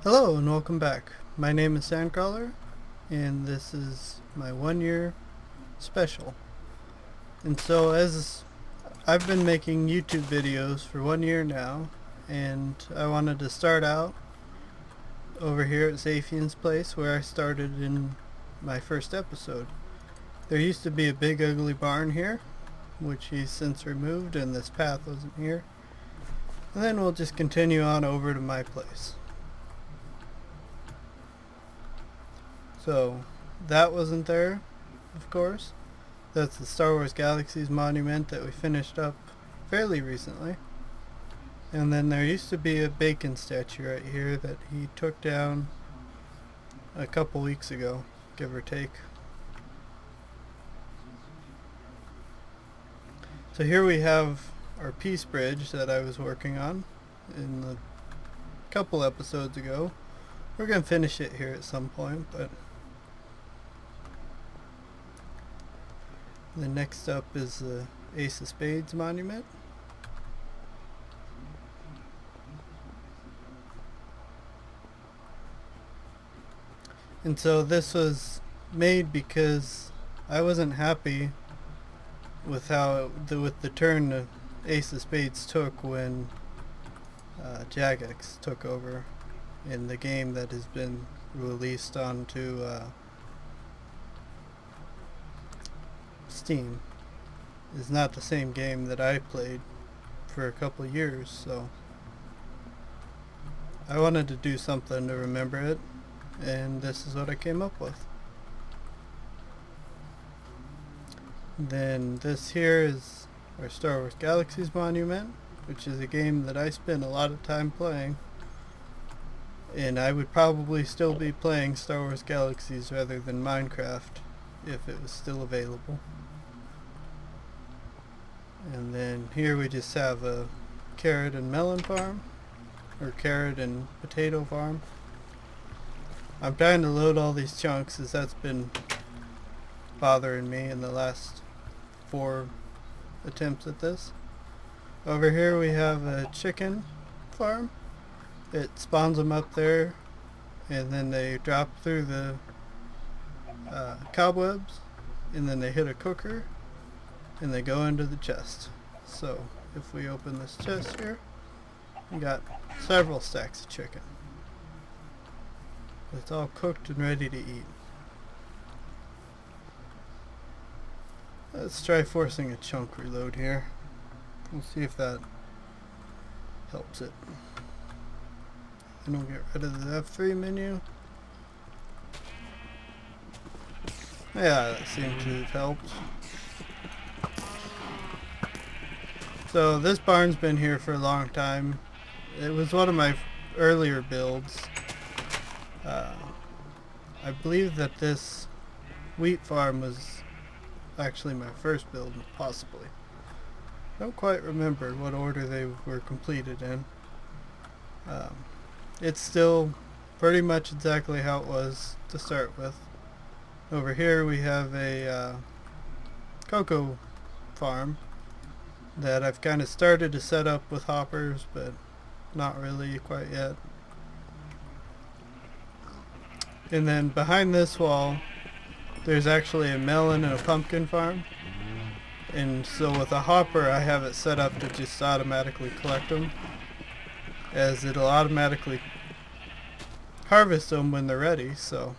Hello and welcome back. My name is Sandcrawler and this is my 1 year special. And so as I've been making YouTube videos for 1 year now, and I wanted to start out over here at Zaphian's place where I started in my first episode. There used to be a big ugly barn here, which he's since removed, and this path wasn't here. And then we'll just continue on over to my place. So that wasn't there, of course. That's the Star Wars Galaxies monument that we finished up fairly recently. And then there used to be a bacon statue right here that he took down a couple weeks ago, give or take. So here we have our peace bridge that I was working on in a couple episodes ago. We're going to finish it here at some point, but the next up is the Ace of Spades monument. And so this was made because I wasn't happy with how with the turn the Ace of Spades took when Jagex took over in the game that has been released onto Steam. Is not the same game that I played for a couple years, so I wanted to do something to remember it, and this is what I came up with. Then this here is our Star Wars Galaxies monument, which is a game that I spent a lot of time playing, and I would probably still be playing Star Wars Galaxies rather than Minecraft if it was still available. And then here we just have a carrot and melon farm, or carrot and potato farm. I'm trying to load all these chunks as that's been bothering me in the last 4 attempts at this. Over here we have a chicken farm. It spawns them up there and then they drop through the cobwebs, and then they hit a cooker and they go into the chest. So if we open this chest here, we got several stacks of chicken. It's all cooked and ready to eat. Let's try forcing a chunk reload here. We'll see if that helps it. Then we'll get rid of the F3 menu. Yeah, that seemed to have helped. So this barn's been here for a long time. It was one of my earlier builds. I believe that this wheat farm was actually my first build, possibly. Don't quite remember what order they were completed in. It's still pretty much exactly how it was to start with. Over here we have a cocoa farm that I've kind of started to set up with hoppers, but not really quite yet. And then behind this wall there's actually a melon and a pumpkin farm. And so with a hopper I have it set up to just automatically collect them, as it'll automatically harvest them when they're ready. So,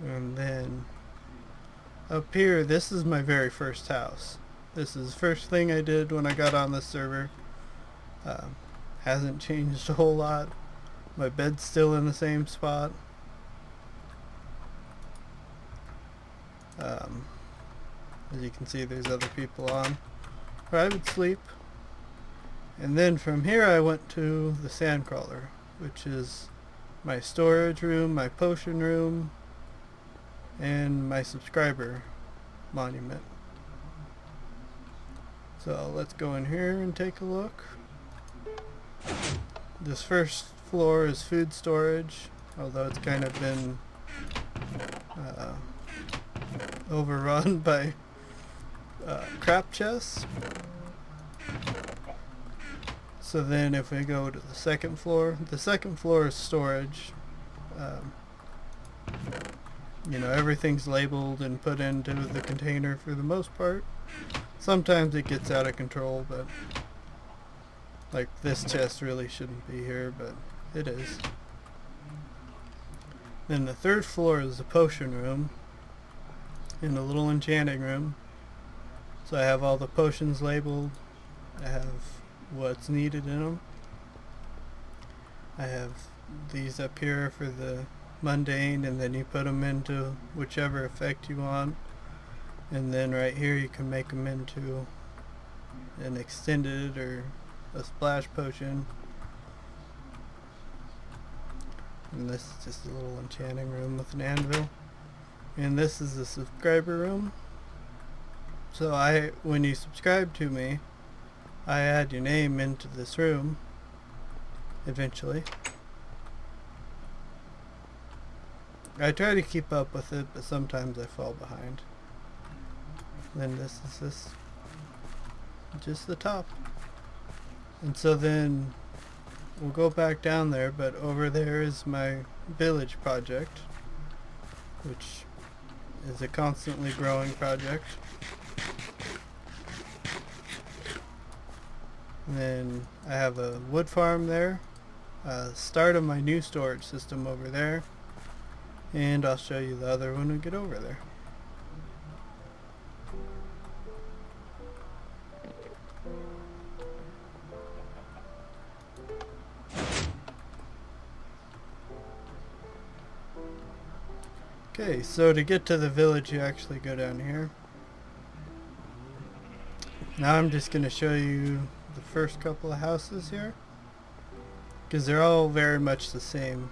and then up here, this is my very first house. This is the first thing I did when I got on this server. Hasn't changed a whole lot. My bed's still in the same spot. As you can see, there's other people on where I would sleep. And then from here I went to the Sandcrawler, which is my storage room, my potion room, and my subscriber monument. So let's go in here and take a look. This first floor is food storage, although it's kind of been overrun by crap chests. So then if we go to the second floor is storage. Um, everything's labeled and put into the container for the most part. Sometimes it gets out of control, but like this chest really shouldn't be here, but it is. Then the third floor is the potion room and a little enchanting room. So I have all the potions labeled. I have what's needed in them. I have these up here for the mundane, and then you put them into whichever effect you want. And then right here you can make them into an extended or a splash potion. And this is just a little enchanting room with an anvil. And this is the subscriber room. So when you subscribe to me, I add your name into this room eventually. I try to keep up with it, but sometimes I fall behind. Then this is just the top. And so then we'll go back down there, but over there is my village project, which is a constantly growing project. And then I have a wood farm there, start of my new storage system over there, and I'll show you the other when we get over there. Okay, so to get to the village you actually go down here. Now I'm just going to show you the first couple of houses here, because they're all very much the same.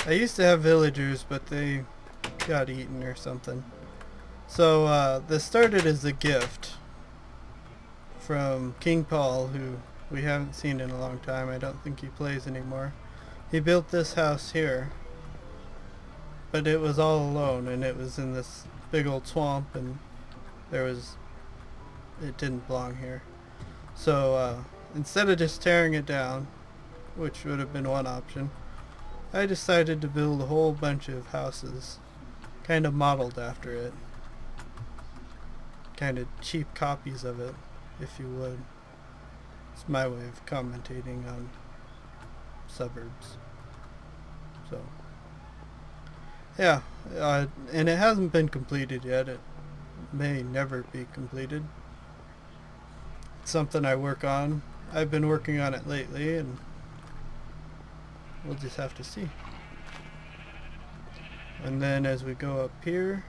I used to have villagers, but they got eaten or something. So this started as a gift from King Paul, who we haven't seen in a long time. I don't think he plays anymore. He built this house here, but it was all alone, and it was in this big old swamp, and it didn't belong here. So instead of just tearing it down, which would have been one option, I decided to build a whole bunch of houses kind of modeled after it. Kind of cheap copies of it, if you would. It's my way of commentating on suburbs. So yeah, and it hasn't been completed yet. It may never be completed. It's something I work on. I've been working on it lately, and we'll just have to see. And then as we go up here,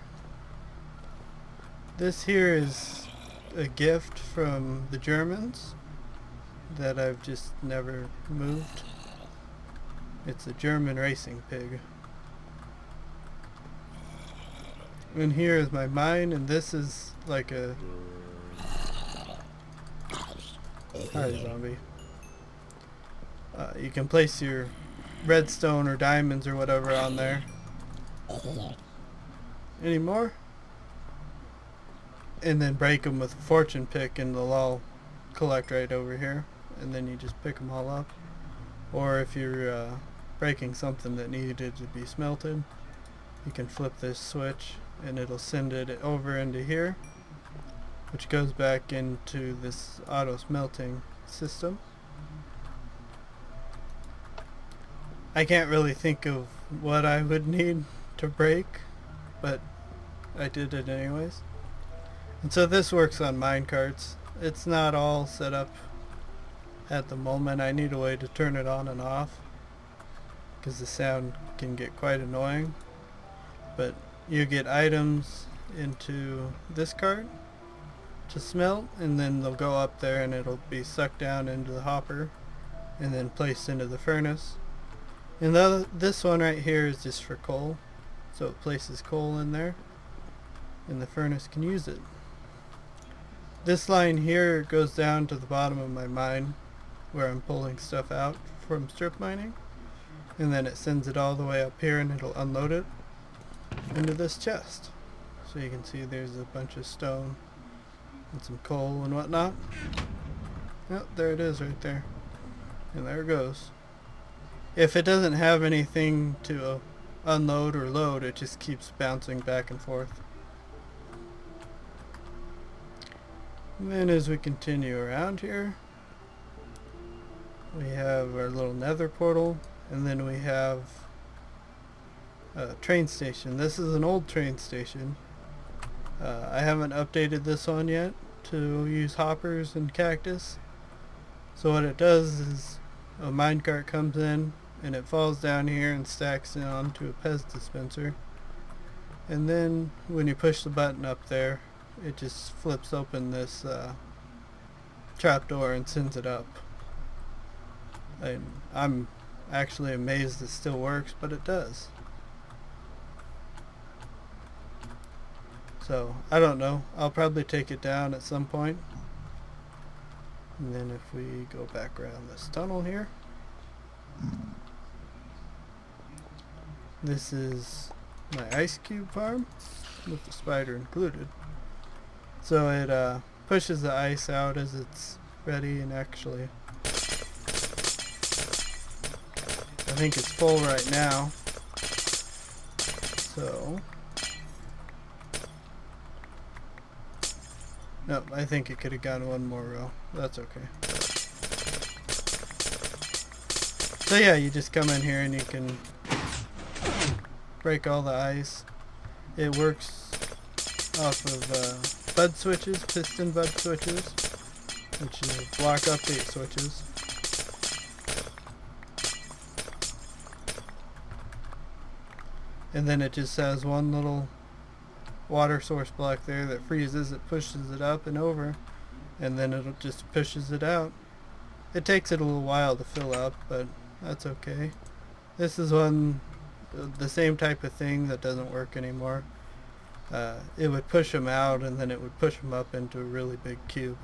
this here is a gift from the Germans that I've just never moved. It's a German racing pig. And here is my mine, and this is like a... Hi, zombie. You can place your redstone or diamonds or whatever on there. Any more? And then break them with a fortune pick, and they'll all collect right over here. And then you just pick them all up. Or if you're breaking something that needed to be smelted, you can flip this switch and it'll send it over into here, which goes back into this auto smelting system. I can't really think of what I would need to break, but I did it anyways. And so this works on minecarts. It's not all set up at the moment. I need a way to turn it on and off, because the sound can get quite annoying. But you get items into this cart to smelt, and then they'll go up there and it'll be sucked down into the hopper and then placed into the furnace. And this one right here is just for coal, so it places coal in there and the furnace can use it. This line here goes down to the bottom of my mine where I'm pulling stuff out from strip mining, and then it sends it all the way up here and it'll unload it into this chest. So you can see there's a bunch of stone and some coal and whatnot. Oh, there it is right there. And there it goes. If it doesn't have anything to unload or load, it just keeps bouncing back and forth. And then as we continue around here, we have our little nether portal, and then we have a train station. This is an old train station. I haven't updated this one yet to use hoppers and cactus. So what it does is a minecart comes in and it falls down here and stacks it onto a Pez dispenser. And then when you push the button up there, it just flips open this trapdoor and sends it up. And I'm actually amazed it still works, but it does. So, I don't know. I'll probably take it down at some point. And then if we go back around this tunnel here. This is my ice cube farm, with the spider included. So it pushes the ice out as it's ready, and actually I think it's full right now. So nope, I think it could have gone one more row. That's okay. So yeah, you just come in here and you can break all the ice. It works off of bud switches, piston bud switches, which is block update switches. And then it just has one little water source block there that freezes it, pushes it up and over, and then it just pushes it out. It takes it a little while to fill up, but that's okay. This is the same type of thing that doesn't work anymore. It would push them out and then it would push them up into a really big cube.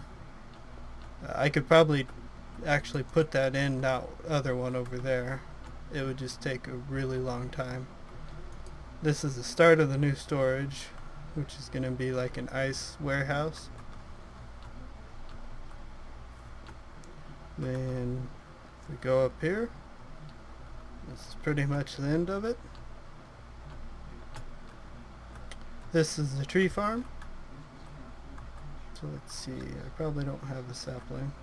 I could probably actually put that in that other one over there. It would just take a really long time. This is the start of the new storage, which is going to be like an ice warehouse. Then if we go up here, this is pretty much the end of it. This is the tree farm. So let's see, I probably don't have a sapling.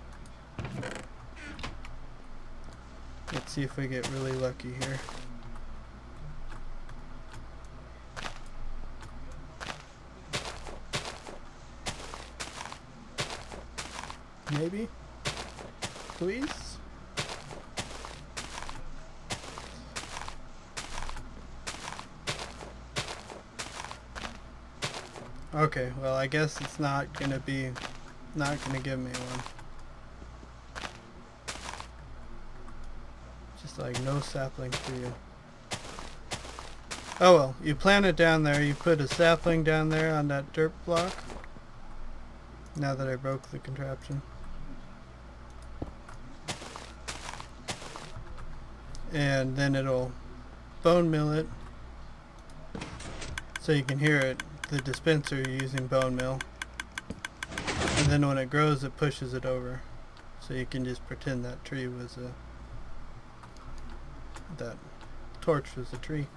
Let's see if we get really lucky here. Maybe? Please? Okay, well I guess it's not gonna give me one. Just like no sapling for you. Oh well, you plant it down there, you put a sapling down there on that dirt block. Now that I broke the contraption. And then it'll bone mill it so you can hear it, the dispenser using bone mill. And then when it grows it pushes it over, so you can just pretend that tree was that torch was a tree.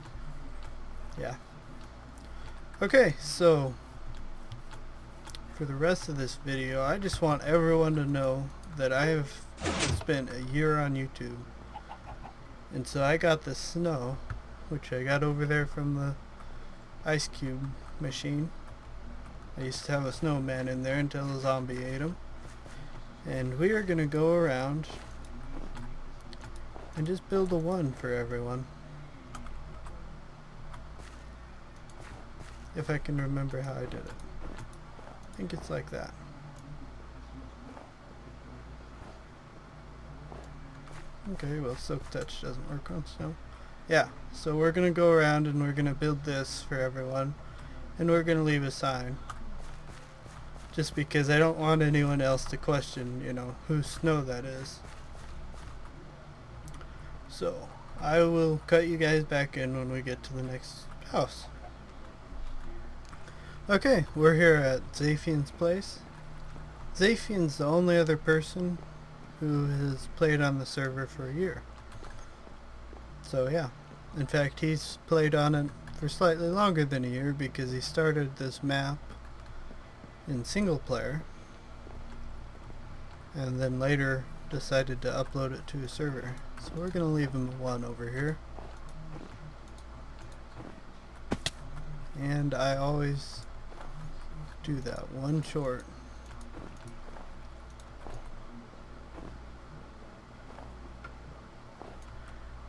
Yeah. Okay, so for the rest of this video I just want everyone to know that I have spent a year on YouTube. And so I got the snow, which I got over there from the ice cube machine. I used to have a snowman in there until a zombie ate him. And we are going to go around and just build a one for everyone. If I can remember how I did it. I think it's like that. Okay, well Silk Touch doesn't work on snow. Yeah, so we're going to go around and we're going to build this for everyone. And we're going to leave a sign. Just because I don't want anyone else to question, you know, whose snow that is. So, I will cut you guys back in when we get to the next house. Okay, we're here at Zaphian's place. Zaphian's the only other person who has played on the server for a year. So yeah, in fact he's played on it for slightly longer than a year because he started this map in single player and then later decided to upload it to a server. So we're gonna leave him a 1 over here. And I always do that, 1 short.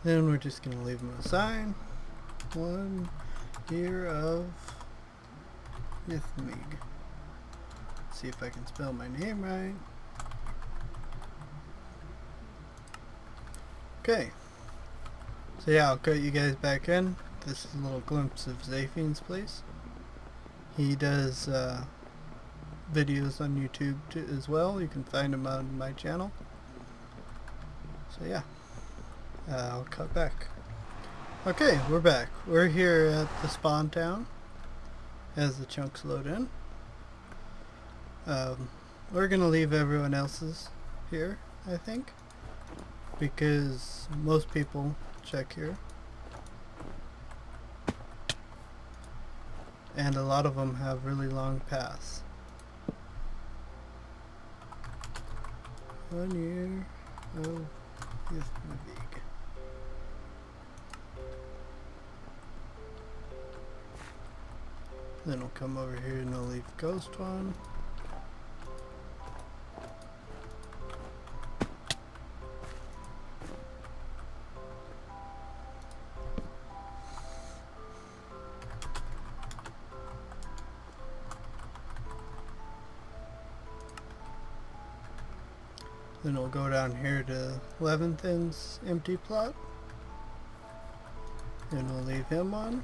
Then we're just gonna leave him a sign. 1 year of Ythmevge. See if I can spell my name right. Okay. So yeah, I'll cut you guys back in. This is a little glimpse of Ythmevge's place. He does videos on YouTube too, as well. You can find him on my channel. So yeah, I'll cut back. Okay, we're back. We're here at the spawn town as the chunks load in. We're gonna leave everyone else's here, I think, because most people check here. And a lot of them have really long paths. 1 year of Ythmevge. Then we'll come over here and we'll leave Ghost one. Then we'll go down here to 11th's empty plot. And we'll leave him on.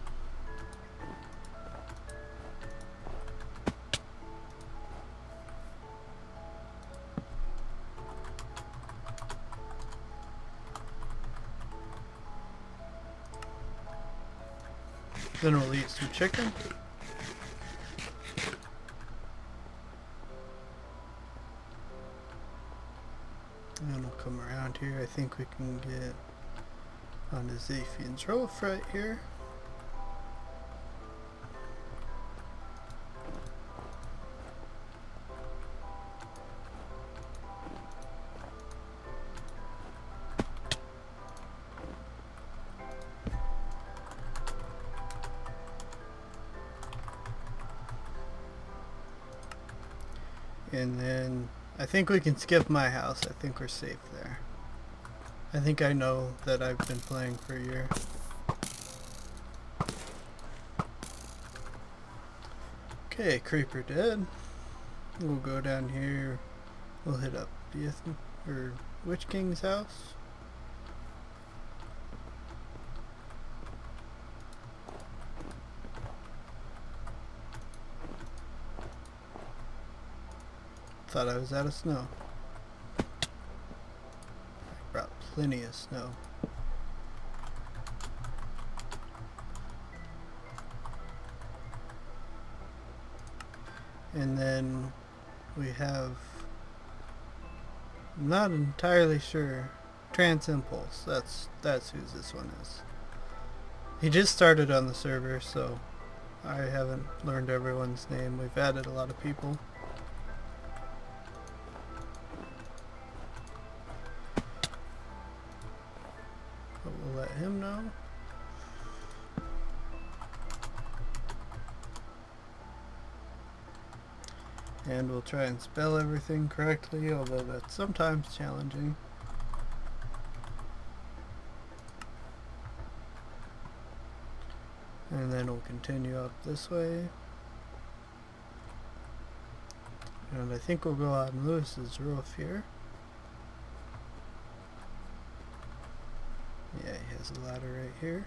Then we'll eat some chicken. And we'll come around here. I think we can get onto Ythmevge's roof right here. And then I think we can skip my house. I think we're safe there. I think I know that I've been playing for a year. Okay, creeper dead. We'll go down here. We'll hit up the Witch King's house. Thought I was out of snow. I brought plenty of snow. And then we have, I'm not entirely sure, Trance Impulse. That's who this one is. He just started on the server, so I haven't learned everyone's name. We've added a lot of people. But we'll let him know. And we'll try and spell everything correctly, although that's sometimes challenging. And then we'll continue up this way. And I think we'll go on Lewis's roof here. Yeah, he has a ladder right here.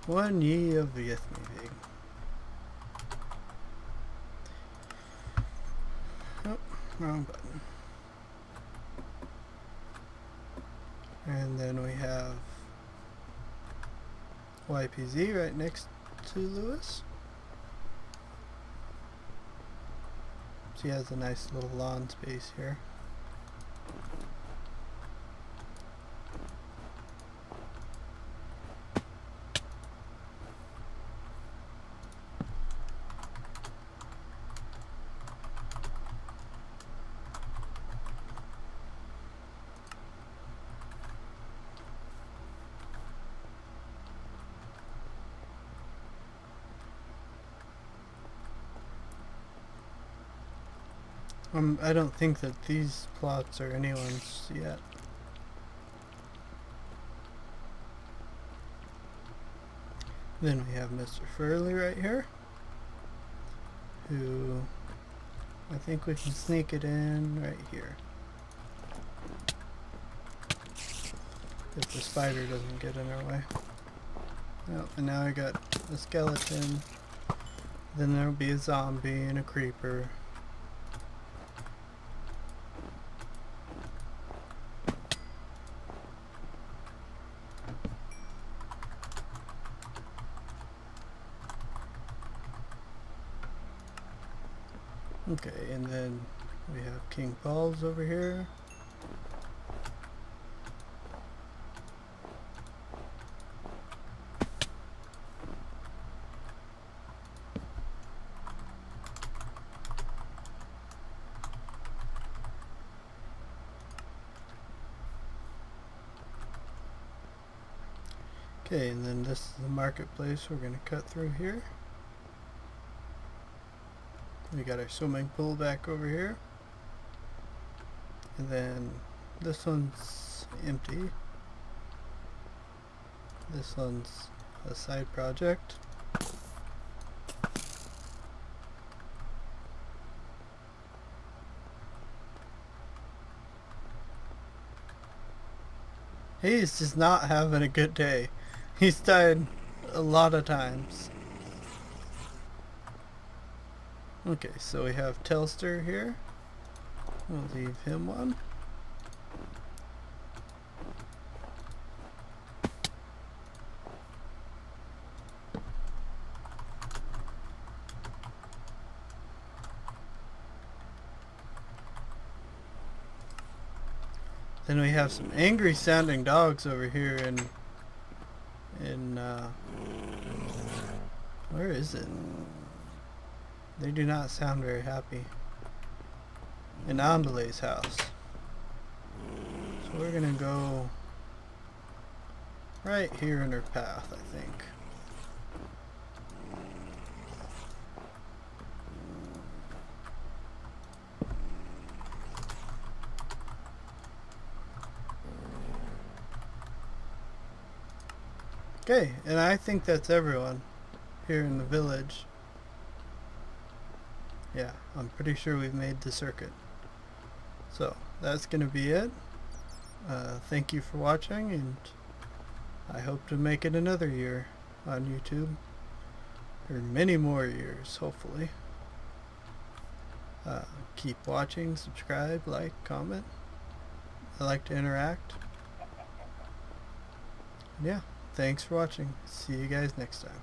One ye of Ythmevge. Oh, wrong button. And then we have YPZ right next to Lewis. So he has a nice little lawn space here. I don't think that these plots are anyone's yet. Then we have Mr. Furley right here, who I think we can sneak it in right here. If the spider doesn't get in our way. Oh, and now I got a skeleton. Then there'll be a zombie and a creeper. Okay, and then we have King Paul's over here. Okay, and then this is the marketplace we're going to cut through here. We got our swimming pool back over here. And then this one's empty. This one's a side project. He's just not having a good day. He's died a lot of times. Okay, so we have Telster here. We'll leave him one. Then we have some angry sounding dogs over here in where is it? They do not sound very happy. In Andale's house. So we're gonna go right here in her path, I think. Okay, and I think that's everyone here in the village. Yeah, I'm pretty sure we've made the circuit. So, that's going to be it. Thank you for watching, and I hope to make it another year on YouTube. Or many more years, hopefully. Keep watching, subscribe, like, comment. I like to interact. And yeah, thanks for watching. See you guys next time.